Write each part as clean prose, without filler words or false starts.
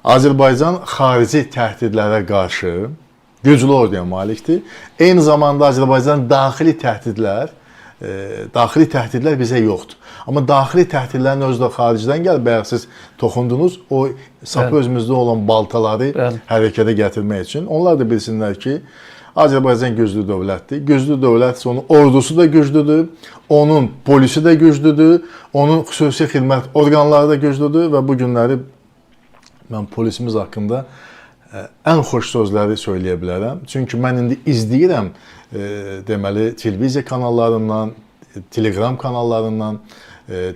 Azərbaycan xarici təhdidlərə qarşı güclü orduya malikdir. Eyni zamanda Azərbaycan daxili təhdidlər bizə yoxdur. Amma daxili təhdidlərin özü də xaricdən gəlir. Bayaq siz toxundunuz, o sapı özümüzdə olan baltaları hərəkətə gətirmək üçün. Onlar da bilsinlər ki, Azərbaycan güclü dövlətdir. Güclü dövlət, onun ordusu da güclüdür, onun polisi də güclüdür, onun xüsusi xidmət orqanları da güclüdür və bu günləri mən polisimiz haqqında ən xoş sözləri söyləyə bilərəm. Çünki mən indi izləyirəm, deməli, televiziya kanallarından, telegram kanallarından,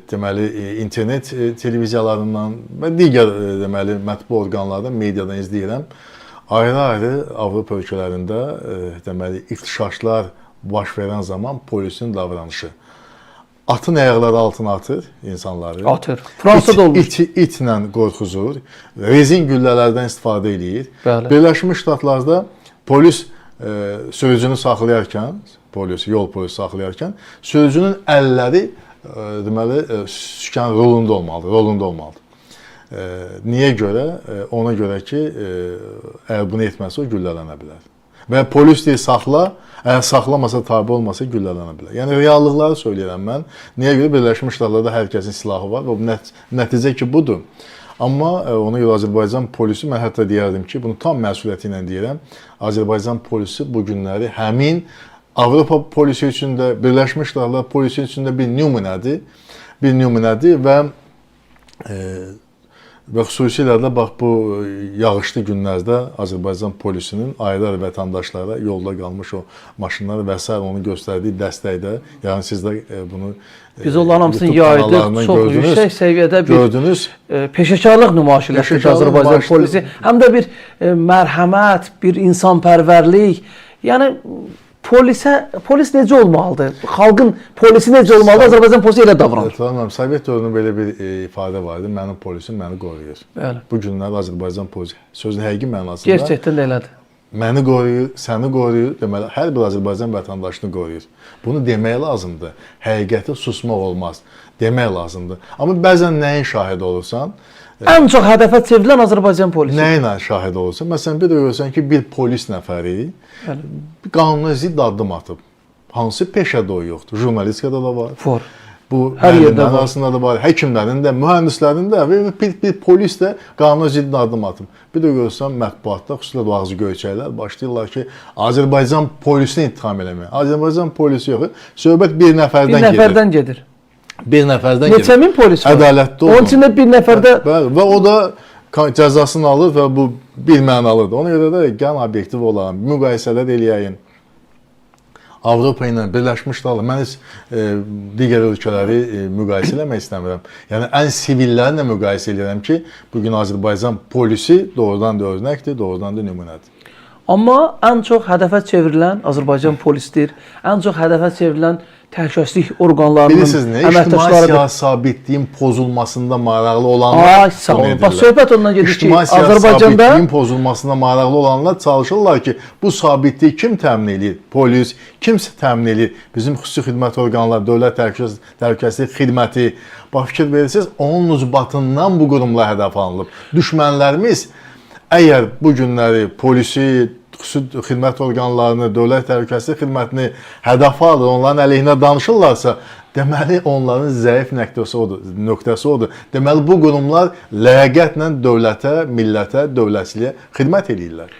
deməli, internet televiziyalarından və digər, deməli, mətbu orqanlardan, mediadan izləyirəm. Ayrı-ayrı Avropa ölkələrində, deməli, ixtişaşlar baş verən zaman polisin davranışı. Atın ayaqları altına atır insanları. Atır. Fransada olmuş. İtlə qorxuzur. Rezin güllələrdən istifadə edir. Birləşmiş Ştatlarda polis sürücünü saxlayarkən, yol polisi saxlayarkən, sürücünün əlləri deməli, sükan rolunda olmalıdır. Niyə görə? Ona görə ki, əgər bunu etməsə o güllələnə bilər. Və polis deyir saxla, əgər saxlamasa, tabi olmasa güllələnə bilər. Yəni reallıqları söyləyirəm mən. Niyə görə? Birləşmiş Ştatlarda hər kəsin silahı var və nəticə ki budur. Amma ona görə Azərbaycan polisi, mən hətta deyərdim ki, bunu tam məsuliyyəti ilə deyirəm, Azərbaycan polisi bu günləri həmin Avropa polisi üçün də, Birləşmiş Ştatlar polisi üçün də bir nümunədir və xüsusilə də bax bu yağışlı günlərdə Azərbaycan polisinin ayrı vətəndaşlara yolda qalmış o maşınları və s. onu göstərdiyi dəstəkdə, yəni siz də bunu biz onların hamısını yaydı, çox yüksək səviyyədə bir peşəkarlıq nümayiş etdirdi Azərbaycan polisi. Həm də bir mərhəmət, bir insanpərvərlik, yəni polis necə olmalıdır? Xalqın polisi necə olmalıdır? Azərbaycan polisi elə davranır. Sovet dövründə belə bir ifadə vardı. Mənim polisim məni qoruyur. Bu günlər Azərbaycan polisi sözün həqiqi mənasında gerçəkdən də elədir. Məni qoruyur, səni qoruyur, deməli, hər bir Azərbaycan vətəndaşını qoruyur. Bunu demək lazımdır. Həqiqəti susmaq olmaz. Demək lazımdır. Amma bəzən nəyin şahid olursan? Ən çox hədəfə çevrilən Azərbaycan polisi. Nəyinə şahid olursan? Məsələn, bir də görürsən ki, bir polis nəfəri qanuna zidd addım atıb. Hansı peşədə o yoxdur? Jurnalistikada da var. Var. Bu müəllimlərin arasında da var, həkimlərin də, mühəndislərin də və bir polis də qanuna zidd addım atıb. Bir də görürsən mətbuatda, xüsusilə də ağzı göyçəklər başlayırlar ki, Azərbaycan polisini ittiham eləməyə. Azərbaycan polisi yox, söhbət bir nəfərdən gedir. Bir nəfərdən gedir. Neçə min polis var? Ədalətli olun. Onun içində bir nəfərdə... Və o da cəzasını alır və bu bir mənalıdır. Ona görə də gəlin obyektiv olan, müqayisələr eləyəyin. Avropa ilə Birləşmiş Ştatlar, mən heç digər ölkələri müqayisə eləmək istəmirəm. Yəni, ən sivillərlə müqayisə edirəm ki, bugün Azərbaycan polisi doğrudan da örnəkdir, doğrudan da nümunədir. Amma ən çox hədəfə çevrilən Azərbaycan polisidir, ən çox hədəfə çevrilən təhlükəsizlik orqanlarının əməkdaşlarıdır. İctimai sabitliyin pozulmasında maraqlı olanlar sağ olun. Bax, söhbət ondan gedir ki, Azərbaycanda sabitliyin pozulmasında maraqlı olanlar çalışırlar ki, bu sabitliyi kim təmin edir? Polis, kimsə təmin edir? Bizim xüsusi xidmət orqanları, dövlət təhlükəsizlik xidməti. Bax, fikir verirsiniz, onun ucbatından bu qurumlar hədəf alınıb. Düşmənlərimiz əgər bu günləri polisi, xüsusi xidmət orqanlarını, dövlət təhlükəsizlik xidmətini hədəfə alır, onların əleyhinə danışırlarsa, deməli onların zəif nöqtəsi odur. Deməli bu qurumlar ləyaqətlə dövlətə, millətə, dövlətçiliyə xidmət edirlər.